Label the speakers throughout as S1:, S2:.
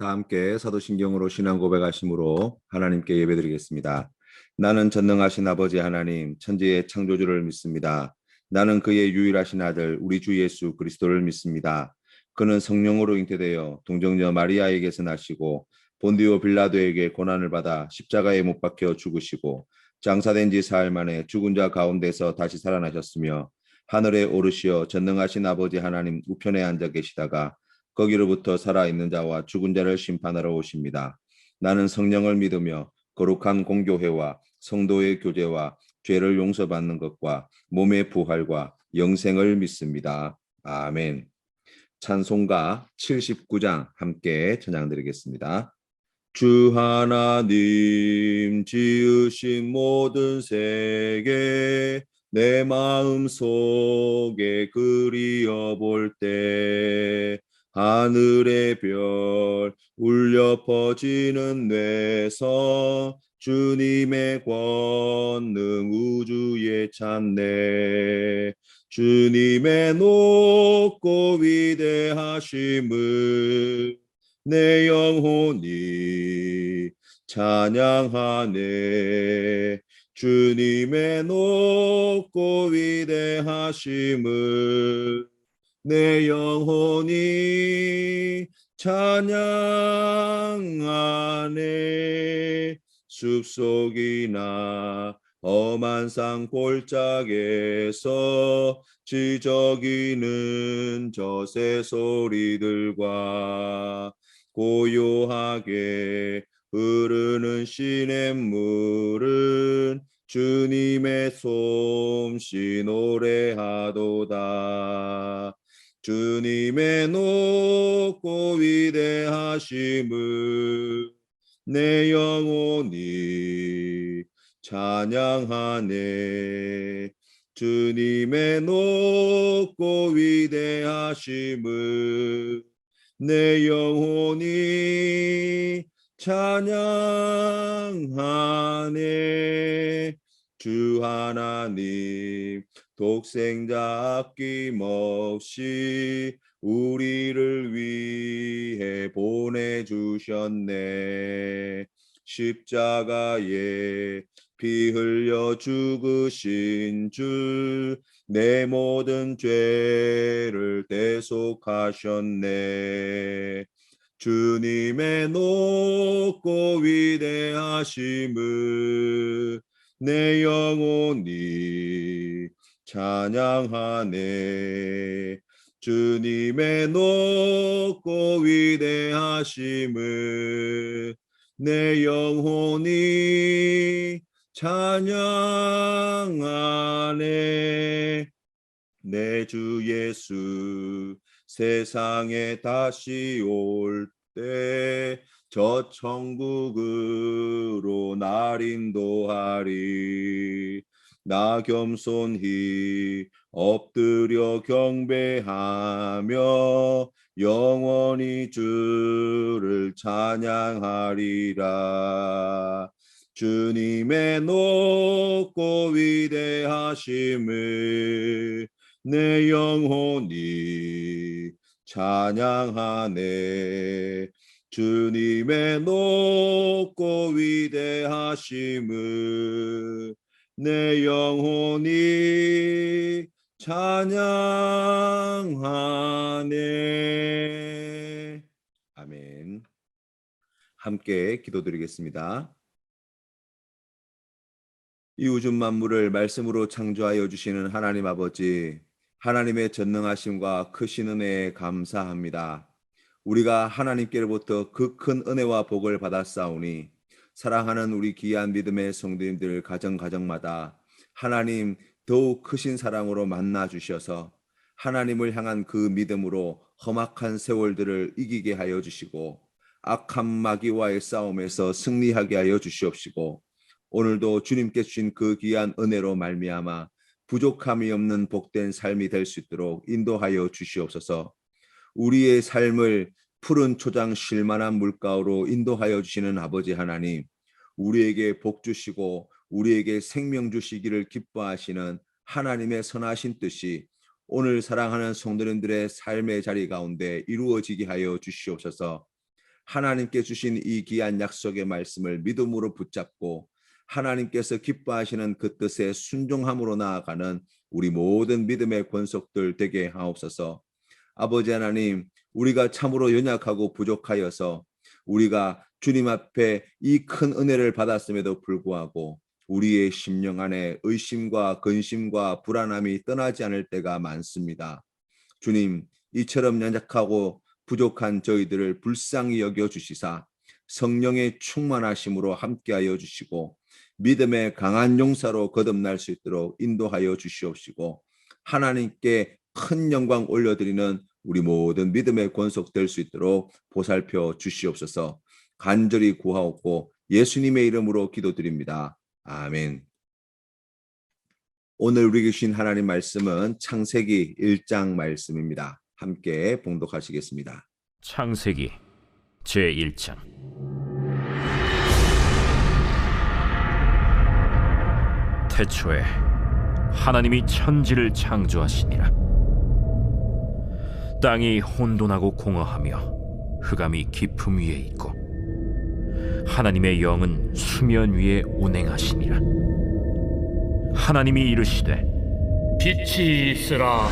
S1: 다 함께 사도신경으로 신앙 고백하심으로 하나님께 예배드리겠습니다. 나는 전능하신 아버지 하나님, 천지의 창조주를 믿습니다. 나는 그의 유일하신 아들 우리 주 예수 그리스도를 믿습니다. 그는 성령으로 잉태되어 동정녀 마리아에게서 나시고 본디오 빌라도에게 고난을 받아 십자가에 못 박혀 죽으시고 장사된 지 사흘 만에 죽은 자 가운데서 다시 살아나셨으며 하늘에 오르시어 전능하신 아버지 하나님 우편에 앉아 계시다가 거기로부터 살아있는 자와 죽은 자를 심판하러 오십니다. 나는 성령을 믿으며 거룩한 공교회와 성도의 교제와 죄를 용서받는 것과 몸의 부활과 영생을 믿습니다. 아멘. 찬송가 79장 함께 찬양드리겠습니다. 주 하나님 지으신 모든 세계 내 마음 속에 그리어 볼 때 하늘의 별 울려 퍼지는 뇌성 주님의 권능 우주에 찬네 주님의 높고 위대하심을 내 영혼이 찬양하네 주님의 높고 위대하심을 내 영혼이 찬양하네 숲속이나 험한 산 골짜기에서 지저귀는 저 새소리들과 고요하게 흐르는 시냇물은 주님의 솜씨 노래하도다. 주님의 높고 위대하심을 내 영혼이 찬양하네. 주님의 높고 위대하심을 내 영혼이 찬양하네. 주 하나님 독생자 아낌없이 우리를 위해 보내주셨네. 십자가에 피 흘려 죽으신 주 내 모든 죄를 대속하셨네. 주님의 높고 위대하심을 내 영혼이 찬양하네. 주님의 높고 위대하심을 내 영혼이 찬양하네. 내 주 예수 세상에 다시 올 때 저 천국으로 날 인도하리. 나 겸손히 엎드려 경배하며 영원히 주를 찬양하리라. 주님의 높고 위대하심을 내 영혼이 찬양하네. 주님의 높고 위대하심을 내 영혼이 찬양하네. 아멘. 함께 기도드리겠습니다. 이 우주 만물을 말씀으로 창조하여 주시는 하나님 아버지, 하나님의 전능하심과 크신 은혜에 감사합니다. 우리가 하나님께로부터 그 큰 은혜와 복을 받았사오니 사랑하는 우리 귀한 믿음의 성도님들 가정마다 하나님 더욱 크신 사랑으로 만나 주셔서 하나님을 향한 그 믿음으로 험악한 세월들을 이기게 하여 주시고 악한 마귀와의 싸움에서 승리하게 하여 주시옵시고 오늘도 주님께 주신 그 귀한 은혜로 말미암아 부족함이 없는 복된 삶이 될 수 있도록 인도하여 주시옵소서. 우리의 삶을 푸른 초장 쉴만한 물가로 인도하여 주시는 아버지 하나님, 우리에게 복 주시고 우리에게 생명 주시기를 기뻐하시는 하나님의 선하신 뜻이 오늘 사랑하는 성도님들의 삶의 자리 가운데 이루어지게 하여 주시옵소서. 하나님께 주신 이 귀한 약속의 말씀을 믿음으로 붙잡고 하나님께서 기뻐하시는 그 뜻에 순종함으로 나아가는 우리 모든 믿음의 권속들 되게 하옵소서. 아버지 하나님, 우리가 참으로 연약하고 부족하여서 우리가 주님 앞에 이 큰 은혜를 받았음에도 불구하고 우리의 심령 안에 의심과 근심과 불안함이 떠나지 않을 때가 많습니다. 주님, 이처럼 연약하고 부족한 저희들을 불쌍히 여겨 주시사 성령의 충만하심으로 함께하여 주시고 믿음의 강한 용사로 거듭날 수 있도록 인도하여 주시옵시고 하나님께 큰 영광 올려드리는 우리 모든 믿음의 권속될 수 있도록 보살펴 주시옵소서. 간절히 구하옵고 예수님의 이름으로 기도드립니다. 아멘. 오늘 우리에게 주신 하나님 말씀은 창세기 1장 말씀입니다. 함께 봉독하시겠습니다.
S2: 창세기 제1장. 태초에 하나님이 천지를 창조하시니라. 땅이 혼돈하고 공허하며 흑암이 깊음 위에 있고 하나님의 영은 수면 위에 운행하시니라. 하나님이 이르시되
S3: 빛이 있으라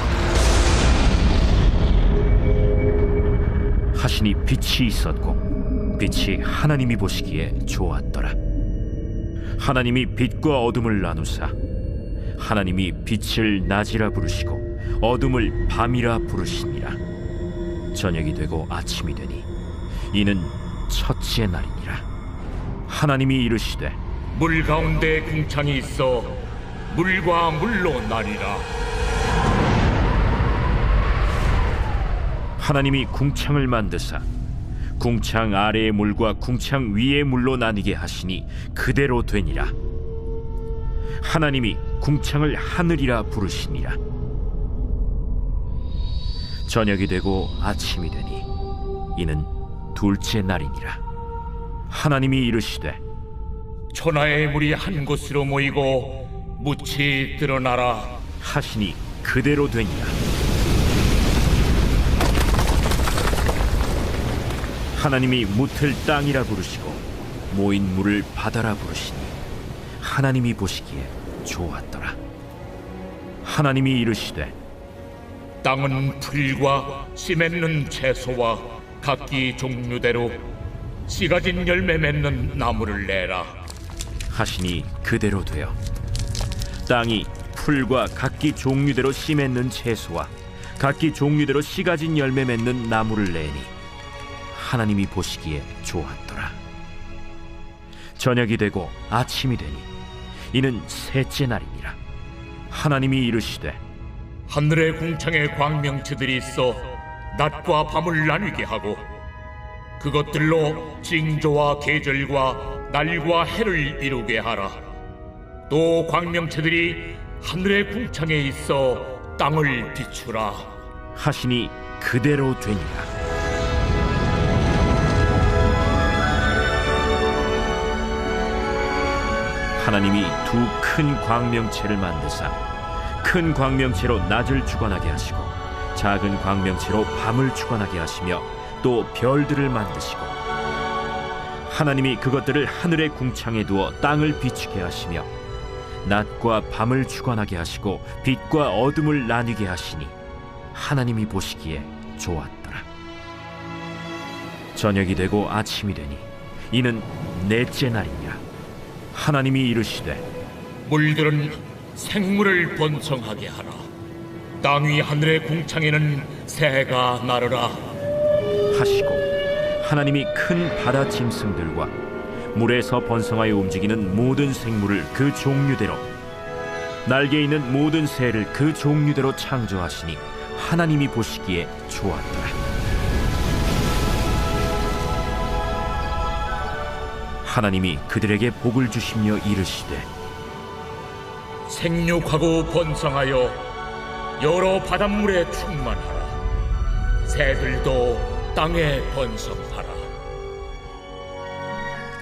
S2: 하시니 빛이 있었고 빛이 하나님이 보시기에 좋았더라. 하나님이 빛과 어둠을 나누사 하나님이 빛을 낮이라 부르시고 어둠을 밤이라 부르시니라. 저녁이 되고 아침이 되니 이는 첫째 날이니라. 하나님이 이르시되
S3: 물 가운데 궁창이 있어 물과 물로 나뉘라.
S2: 하나님이 궁창을 만드사 궁창 아래의 물과 궁창 위의 물로 나뉘게 하시니 그대로 되니라. 하나님이 궁창을 하늘이라 부르시니라. 저녁이 되고 아침이 되니 이는 둘째 날이니라. 하나님이 이르시되
S3: 천하의 물이 한 곳으로 모이고 묻이 드러나라
S2: 하시니 그대로 되니라. 하나님이 묻을 땅이라 부르시고 모인 물을 바다라 부르시니 하나님이 보시기에 좋았더라. 하나님이 이르시되
S3: 땅은 풀과 씨 맺는 채소와 각기 종류대로 씨 가진 열매 맺는 나무를 내라
S2: 하시니 그대로 되어 땅이 풀과 각기 종류대로 씨 맺는 채소와 각기 종류대로 씨 가진 열매 맺는 나무를 내니 하나님이 보시기에 좋았더라. 저녁이 되고 아침이 되니 이는 셋째 날이니라. 하나님이 이르시되
S3: 하늘의 궁창에 광명체들이 있어 낮과 밤을 나뉘게 하고 그것들로 징조와 계절과 날과 해를 이루게 하라. 또 광명체들이 하늘의 궁창에 있어 땅을 비추라
S2: 하시니 그대로 되니라. 하나님이 두 큰 광명체를 만드사 큰 광명체로 낮을 주관하게 하시고 작은 광명체로 밤을 주관하게 하시며 또 별들을 만드시고 하나님이 그것들을 하늘의 궁창에 두어 땅을 비추게 하시며 낮과 밤을 주관하게 하시고 빛과 어둠을 나뉘게 하시니 하나님이 보시기에 좋았더라. 저녁이 되고 아침이 되니 이는 넷째 날이니라. 하나님이 이르시되
S3: 물들은 생물을 번성하게 하라. 땅 위 하늘의 궁창에는 새가 나르라
S2: 하시고 하나님이 큰 바다 짐승들과 물에서 번성하여 움직이는 모든 생물을 그 종류대로 날개 있는 모든 새를 그 종류대로 창조하시니 하나님이 보시기에 좋았더라. 하나님이 그들에게 복을 주시며 이르시되
S3: 생육하고 번성하여 여러 바닷물에 충만하라. 새들도 땅에 번성하라.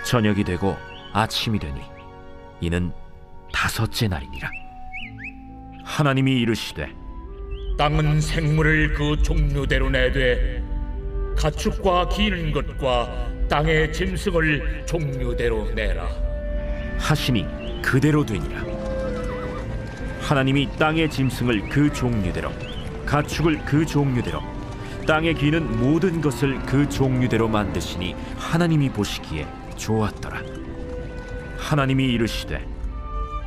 S2: 저녁이 되고 아침이 되니 이는 다섯째 날이니라. 하나님이 이르시되
S3: 땅은 생물을 그 종류대로 내되 가축과 기는 것과 땅의 짐승을 종류대로 내라.
S2: 하시니 그대로 되니라. 하나님이 땅의 짐승을 그 종류대로, 가축을 그 종류대로, 땅에 기는 모든 것을 그 종류대로 만드시니 하나님이 보시기에 좋았더라. 하나님이 이르시되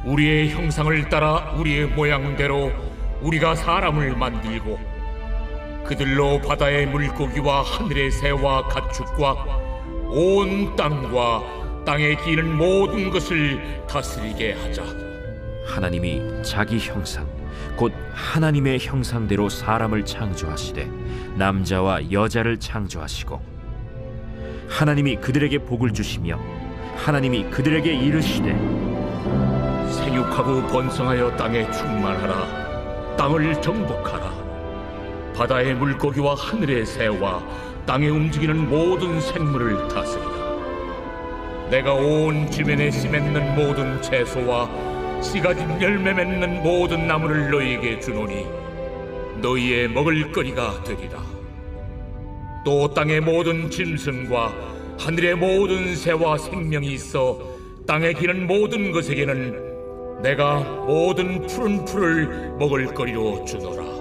S3: 우리의 형상을 따라 우리의 모양대로 우리가 사람을 만들고 그들로 바다의 물고기와 하늘의 새와 가축과 온 땅과 땅에 기는 모든 것을 다스리게 하자.
S2: 하나님이 자기 형상 곧 하나님의 형상대로 사람을 창조하시되 남자와 여자를 창조하시고 하나님이 그들에게 복을 주시며 하나님이 그들에게 이르시되
S3: 생육하고 번성하여 땅에 충만하라. 땅을 정복하라. 바다의 물고기와 하늘의 새와 땅에 움직이는 모든 생물을 다스리라. 내가 온 지면에 씨 맺는 모든 채소와 씨 가진 열매 맺는 모든 나무를 너희에게 주노니 너희의 먹을거리가 되리라. 또 땅의 모든 짐승과 하늘의 모든 새와 생명이 있어 땅에 기는 모든 것에게는 내가 모든 푸른 풀을 먹을거리로 주노라.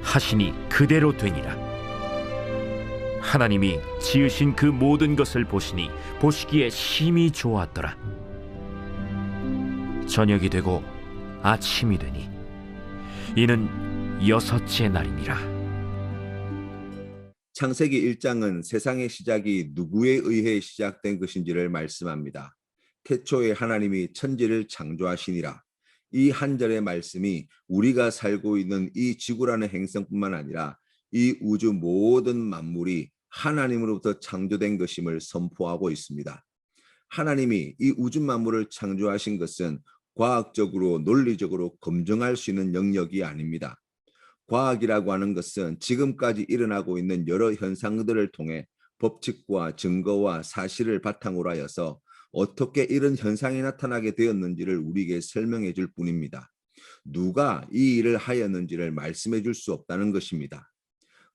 S2: 하시니 그대로 되니라. 하나님이 지으신 그 모든 것을 보시니 보시기에 심히 좋았더라. 저녁이 되고 아침이 되니 이는 6째 날이니라.
S1: 창세기 1장은 세상의 시작이 누구에 의해 시작된 것인지를 말씀합니다. 태초에 하나님이 천지를 창조하시니라. 이 한 절의 말씀이 우리가 살고 있는 이 지구라는 행성뿐만 아니라 이 우주 모든 만물이 하나님으로부터 창조된 것임을 선포하고 있습니다. 하나님이 이 우주 만물을 창조하신 것은 과학적으로 논리적으로 검증할 수 있는 영역이 아닙니다. 과학이라고 하는 것은 지금까지 일어나고 있는 여러 현상들을 통해 법칙과 증거와 사실을 바탕으로 하여서 어떻게 이런 현상이 나타나게 되었는지를 우리에게 설명해 줄 뿐입니다. 누가 이 일을 하였는지를 말씀해 줄 수 없다는 것입니다.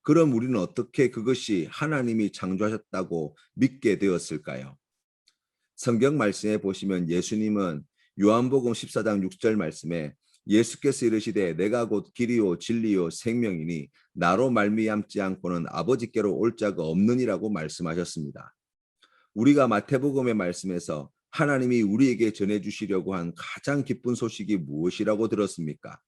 S1: 그럼 우리는 어떻게 그것이 하나님이 창조하셨다고 믿게 되었을까요? 성경 말씀에 보시면 예수님은 요한복음 14장 6절 말씀에 예수께서 이르시되 내가 곧 길이요 진리요 생명이니 나로 말미암지 않고는 아버지께로 올 자가 없느니라고 말씀하셨습니다. 우리가 마태복음의 말씀에서 하나님이 우리에게 전해주시려고 한 가장 기쁜 소식이 무엇이라고 들었습니까?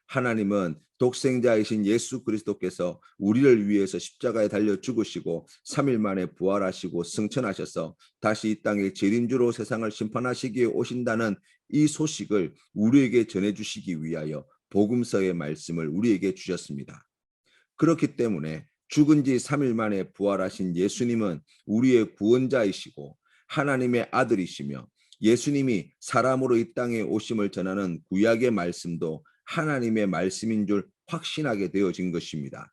S1: 하나님은 독생자이신 예수 그리스도께서 우리를 위해서 십자가에 달려 죽으시고 3일 만에 부활하시고 승천하셔서 다시 이 땅에 재림주로 세상을 심판하시기에 오신다는 이 소식을 우리에게 전해주시기 위하여 복음서의 말씀을 우리에게 주셨습니다. 그렇기 때문에 죽은 지 3일 만에 부활하신 예수님은 우리의 구원자이시고 하나님의 아들이시며 예수님이 사람으로 이 땅에 오심을 전하는 구약의 말씀도 하나님의 말씀인 줄 확신하게 되어진 것입니다.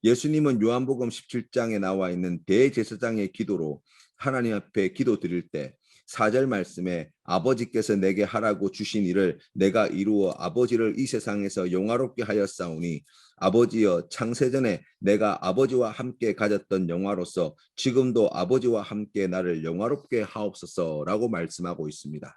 S1: 예수님은 요한복음 17장에 나와 있는 대제사장의 기도로 하나님 앞에 기도 드릴 때 4절 말씀에 아버지께서 내게 하라고 주신 일을 내가 이루어 아버지를 이 세상에서 영화롭게 하였사오니 아버지여 창세전에 내가 아버지와 함께 가졌던 영화로서 지금도 아버지와 함께 나를 영화롭게 하옵소서라고 말씀하고 있습니다.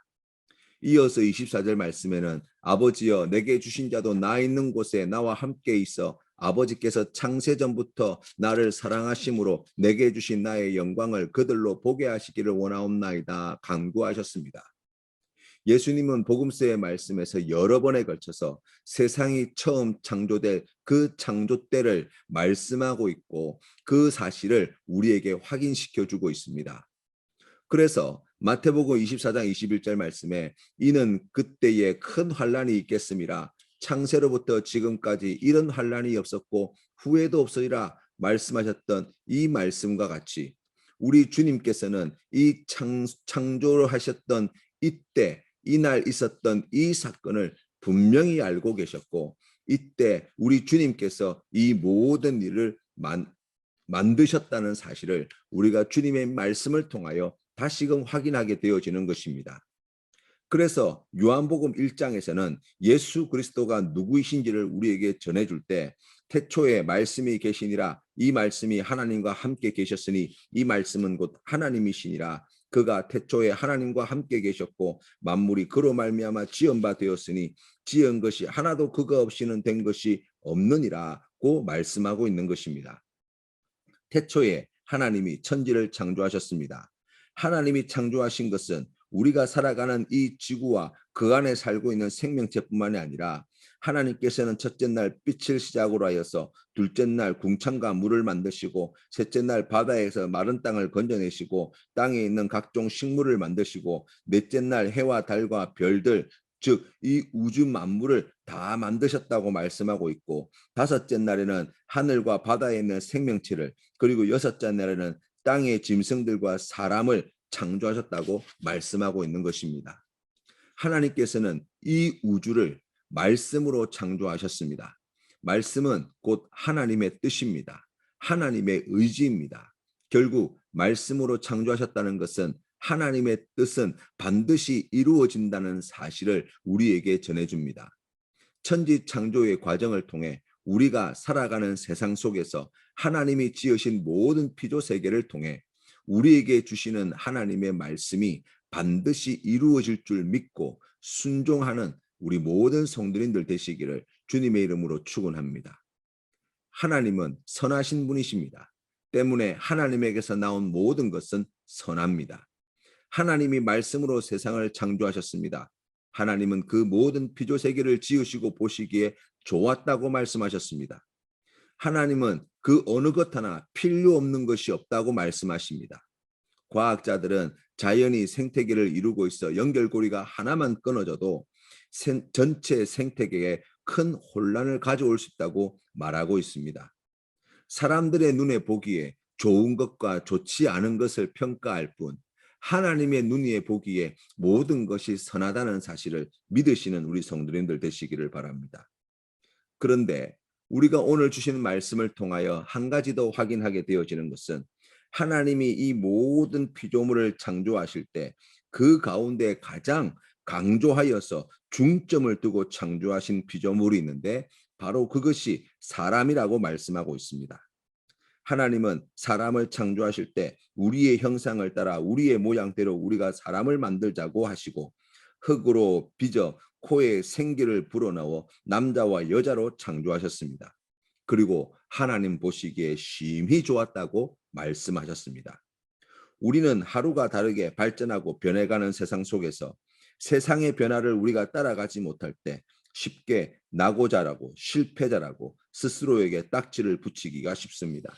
S1: 이어서 24절 말씀에는 아버지여 내게 주신 자도 나 있는 곳에 나와 함께 있어 아버지께서 창세전부터 나를 사랑하심으로 내게 주신 나의 영광을 그들로 보게 하시기를 원하옵나이다 간구하셨습니다. 예수님은 복음서의 말씀에서 여러 번에 걸쳐서 세상이 처음 창조될 그 창조 때를 말씀하고 있고 그 사실을 우리에게 확인시켜주고 있습니다. 그래서 마태복음 24장 21절 말씀에 이는 그때에 큰 환란이 있겠음이라 창세로부터 지금까지 이런 환란이 없었고 후에도 없으리라 말씀하셨던 이 말씀과 같이 우리 주님께서는 이 창조를 하셨던 이때 이날 있었던 이 사건을 분명히 알고 계셨고 이때 우리 주님께서 이 모든 일을 만드셨다는 사실을 우리가 주님의 말씀을 통하여 다시금 확인하게 되어지는 것입니다. 그래서 요한복음 1장에서는 예수 그리스도가 누구이신지를 우리에게 전해줄 때 태초에 말씀이 계시니라 이 말씀이 하나님과 함께 계셨으니 이 말씀은 곧 하나님이시니라. 그가 태초에 하나님과 함께 계셨고 만물이 그로 말미암아 지은 바 되었으니 지은 것이 하나도 그가 없이는 된 것이 없느니라고 말씀하고 있는 것입니다. 태초에 하나님이 천지를 창조하셨습니다. 하나님이 창조하신 것은 우리가 살아가는 이 지구와 그 안에 살고 있는 생명체뿐만이 아니라 하나님께서는 첫째 날 빛을 시작으로 하여서 둘째 날 궁창과 물을 만드시고 셋째 날 바다에서 마른 땅을 건져내시고 땅에 있는 각종 식물을 만드시고 넷째 날 해와 달과 별들 즉 이 우주 만물을 다 만드셨다고 말씀하고 있고 다섯째 날에는 하늘과 바다에 있는 생명체를 그리고 여섯째 날에는 땅의 짐승들과 사람을 창조하셨다고 말씀하고 있는 것입니다. 하나님께서는 이 우주를 말씀으로 창조하셨습니다. 말씀은 곧 하나님의 뜻입니다. 하나님의 의지입니다. 결국 말씀으로 창조하셨다는 것은 하나님의 뜻은 반드시 이루어진다는 사실을 우리에게 전해줍니다. 천지 창조의 과정을 통해 우리가 살아가는 세상 속에서 하나님이 지으신 모든 피조 세계를 통해 우리에게 주시는 하나님의 말씀이 반드시 이루어질 줄 믿고 순종하는 우리 모든 성도님들 되시기를 주님의 이름으로 축원합니다. 하나님은 선하신 분이십니다. 때문에 하나님에게서 나온 모든 것은 선합니다. 하나님이 말씀으로 세상을 창조하셨습니다. 하나님은 그 모든 피조 세계를 지으시고 보시기에 좋았다고 말씀하셨습니다. 하나님은 그 어느 것 하나 필요 없는 것이 없다고 말씀하십니다. 과학자들은 자연이 생태계를 이루고 있어 연결고리가 하나만 끊어져도 전체 생태계에 큰 혼란을 가져올 수 있다고 말하고 있습니다. 사람들의 눈에 보기에 좋은 것과 좋지 않은 것을 평가할 뿐 하나님의 눈에 보기에 모든 것이 선하다는 사실을 믿으시는 우리 성도님들 되시기를 바랍니다. 그런데 우리가 오늘 주시는 말씀을 통하여 한 가지 더 확인하게 되어지는 것은 하나님이 이 모든 피조물을 창조하실 때 그 가운데 가장 강조하여서 중점을 두고 창조하신 피조물이 있는데 바로 그것이 사람이라고 말씀하고 있습니다. 하나님은 사람을 창조하실 때 우리의 형상을 따라 우리의 모양대로 우리가 사람을 만들자고 하시고 흙으로 빚어 코에 생기를 불어넣어 남자와 여자로 창조하셨습니다. 그리고 하나님 보시기에 심히 좋았다고 말씀하셨습니다. 우리는 하루가 다르게 발전하고 변해가는 세상 속에서 세상의 변화를 우리가 따라가지 못할 때 쉽게 나고자라고 실패자라고 스스로에게 딱지를 붙이기가 쉽습니다.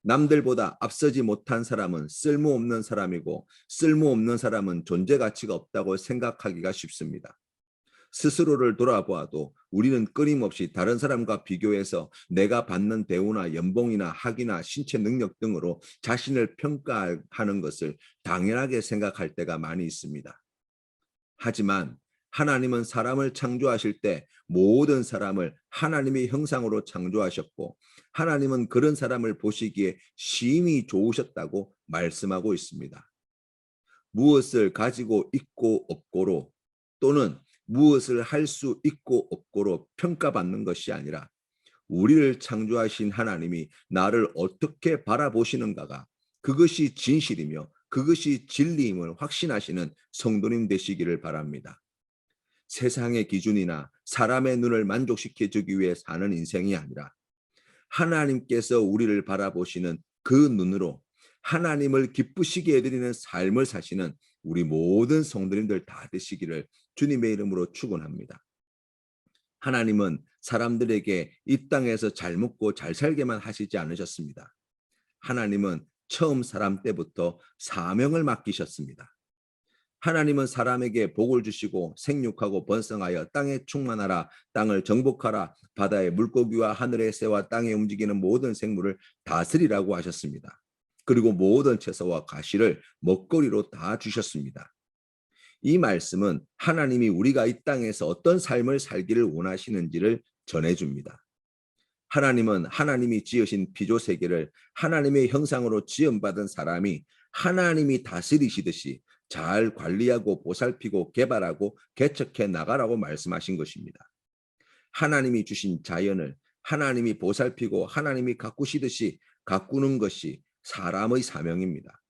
S1: 남들보다 앞서지 못한 사람은 쓸모없는 사람이고 쓸모없는 사람은 존재 가치가 없다고 생각하기가 쉽습니다. 스스로를 돌아보아도 우리는 끊임없이 다른 사람과 비교해서 내가 받는 대우나 연봉이나 학위나 신체 능력 등으로 자신을 평가하는 것을 당연하게 생각할 때가 많이 있습니다. 하지만 하나님은 사람을 창조하실 때 모든 사람을 하나님의 형상으로 창조하셨고 하나님은 그런 사람을 보시기에 심히 좋으셨다고 말씀하고 있습니다. 무엇을 가지고 있고 없고로 또는 무엇을 할 수 있고 없고로 평가받는 것이 아니라 우리를 창조하신 하나님이 나를 어떻게 바라보시는가가 그것이 진실이며 그것이 진리임을 확신하시는 성도님 되시기를 바랍니다. 세상의 기준이나 사람의 눈을 만족시켜주기 위해 사는 인생이 아니라 하나님께서 우리를 바라보시는 그 눈으로 하나님을 기쁘시게 해드리는 삶을 사시는 우리 모든 성도님들 다 되시기를 주님의 이름으로 축원합니다. 하나님은 사람들에게 이 땅에서 잘 먹고 잘 살게만 하시지 않으셨습니다. 하나님은 처음 사람 때부터 사명을 맡기셨습니다. 하나님은 사람에게 복을 주시고 생육하고 번성하여 땅에 충만하라, 땅을 정복하라, 바다의 물고기와 하늘의 새와 땅에 움직이는 모든 생물을 다스리라고 하셨습니다. 그리고 모든 채소와 가시를 먹거리로 다 주셨습니다. 이 말씀은 하나님이 우리가 이 땅에서 어떤 삶을 살기를 원하시는지를 전해줍니다. 하나님은 하나님이 지으신 피조 세계를 하나님의 형상으로 지음받은 사람이 하나님이 다스리시듯이 잘 관리하고 보살피고 개발하고 개척해 나가라고 말씀하신 것입니다. 하나님이 주신 자연을 하나님이 보살피고 하나님이 가꾸시듯이 가꾸는 것이 사람의 사명입니다.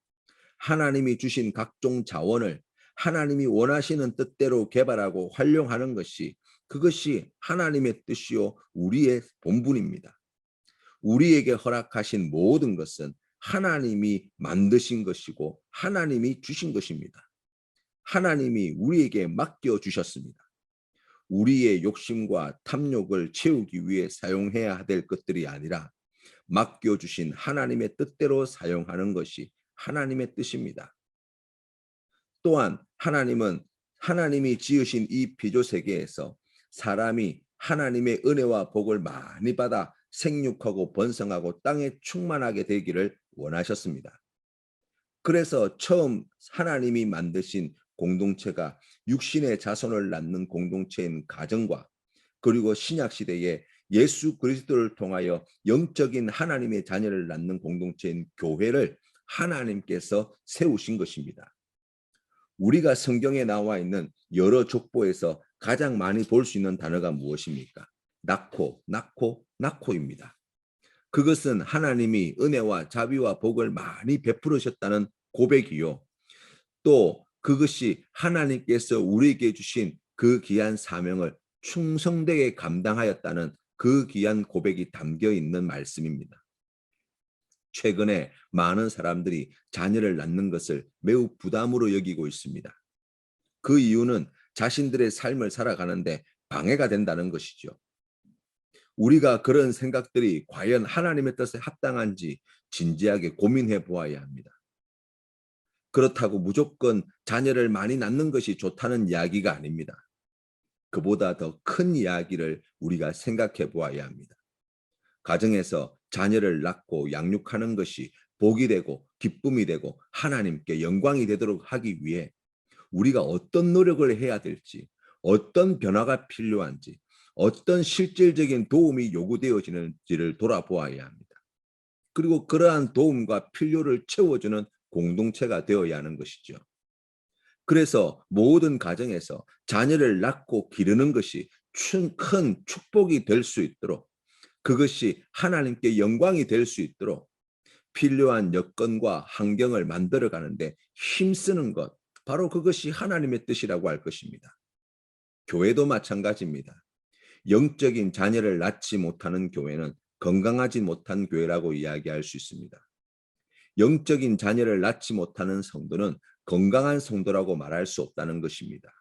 S1: 하나님이 주신 각종 자원을 하나님이 원하시는 뜻대로 개발하고 활용하는 것이 그것이 하나님의 뜻이요 우리의 본분입니다. 우리에게 허락하신 모든 것은 하나님이 만드신 것이고 하나님이 주신 것입니다. 하나님이 우리에게 맡겨 주셨습니다. 우리의 욕심과 탐욕을 채우기 위해 사용해야 될 것들이 아니라 맡겨주신 하나님의 뜻대로 사용하는 것이 하나님의 뜻입니다. 또한 하나님은 하나님이 지으신 이 피조세계에서 사람이 하나님의 은혜와 복을 많이 받아 생육하고 번성하고 땅에 충만하게 되기를 원하셨습니다. 그래서 처음 하나님이 만드신 공동체가 육신의 자손을 낳는 공동체인 가정과 그리고 신약 시대에 예수 그리스도를 통하여 영적인 하나님의 자녀를 낳는 공동체인 교회를 하나님께서 세우신 것입니다. 우리가 성경에 나와 있는 여러 족보에서 가장 많이 볼 수 있는 단어가 무엇입니까? 낳고입니다. 그것은 하나님이 은혜와 자비와 복을 많이 베풀으셨다는 고백이요. 또 그것이 하나님께서 우리에게 주신 그 귀한 사명을 충성되게 감당하였다는 그 귀한 고백이 담겨 있는 말씀입니다. 최근에 많은 사람들이 자녀를 낳는 것을 매우 부담으로 여기고 있습니다. 그 이유는 자신들의 삶을 살아가는데 방해가 된다는 것이죠. 우리가 그런 생각들이 과연 하나님의 뜻에 합당한지 진지하게 고민해 보아야 합니다. 그렇다고 무조건 자녀를 많이 낳는 것이 좋다는 이야기가 아닙니다. 그보다 더 큰 이야기를 우리가 생각해 보아야 합니다. 가정에서 자녀를 낳고 양육하는 것이 복이 되고 기쁨이 되고 하나님께 영광이 되도록 하기 위해 우리가 어떤 노력을 해야 될지, 어떤 변화가 필요한지, 어떤 실질적인 도움이 요구되어지는지를 돌아보아야 합니다. 그리고 그러한 도움과 필요를 채워주는 공동체가 되어야 하는 것이죠. 그래서 모든 가정에서 자녀를 낳고 기르는 것이 큰 축복이 될 수 있도록, 그것이 하나님께 영광이 될 수 있도록 필요한 여건과 환경을 만들어가는데 힘쓰는 것, 바로 그것이 하나님의 뜻이라고 할 것입니다. 교회도 마찬가지입니다. 영적인 자녀를 낳지 못하는 교회는 건강하지 못한 교회라고 이야기할 수 있습니다. 영적인 자녀를 낳지 못하는 성도는 건강한 성도라고 말할 수 없다는 것입니다.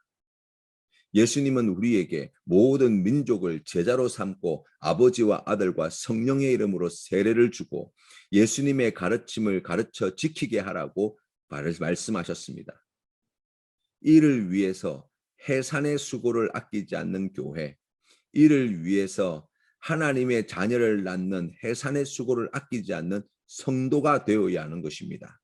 S1: 예수님은 우리에게 모든 민족을 제자로 삼고 아버지와 아들과 성령의 이름으로 세례를 주고 예수님의 가르침을 가르쳐 지키게 하라고 말씀하셨습니다. 이를 위해서 해산의 수고를 아끼지 않는 교회, 이를 위해서 하나님의 자녀를 낳는 해산의 수고를 아끼지 않는 성도가 되어야 하는 것입니다.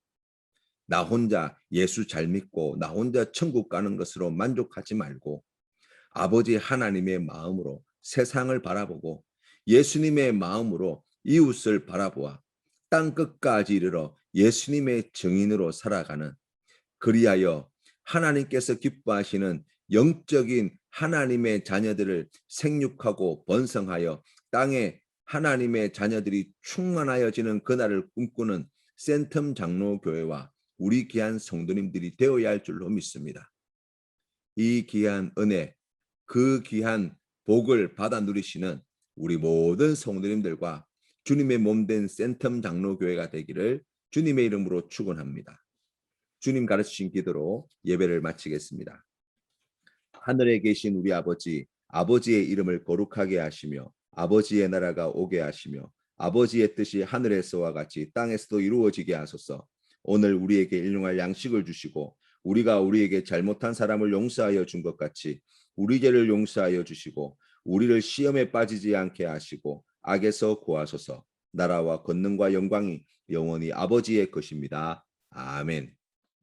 S1: 나 혼자 예수 잘 믿고 나 혼자 천국 가는 것으로 만족하지 말고 아버지 하나님의 마음으로 세상을 바라보고 예수님의 마음으로 이웃을 바라보아 땅 끝까지 이르러 예수님의 증인으로 살아가는, 그리하여 하나님께서 기뻐하시는 영적인 하나님의 자녀들을 생육하고 번성하여 땅에 하나님의 자녀들이 충만하여지는 그날을 꿈꾸는 센텀 장로교회와 우리 귀한 성도님들이 되어야 할 줄로 믿습니다. 이 귀한 은혜, 그 귀한 복을 받아 누리시는 우리 모든 성도님들과 주님의 몸된 센텀 장로교회가 되기를 주님의 이름으로 축원합니다. 주님 가르치신 기도로 예배를 마치겠습니다. 하늘에 계신 우리 아버지, 아버지의 이름을 거룩하게 하시며 아버지의 나라가 오게 하시며 아버지의 뜻이 하늘에서와 같이 땅에서도 이루어지게 하소서. 오늘 우리에게 일용할 양식을 주시고 우리가 우리에게 잘못한 사람을 용서하여 준 것 같이 우리 죄를 용서하여 주시고 우리를 시험에 빠지지 않게 하시고 악에서 구하소서. 나라와 권능과 영광이 영원히 아버지의 것입니다. 아멘.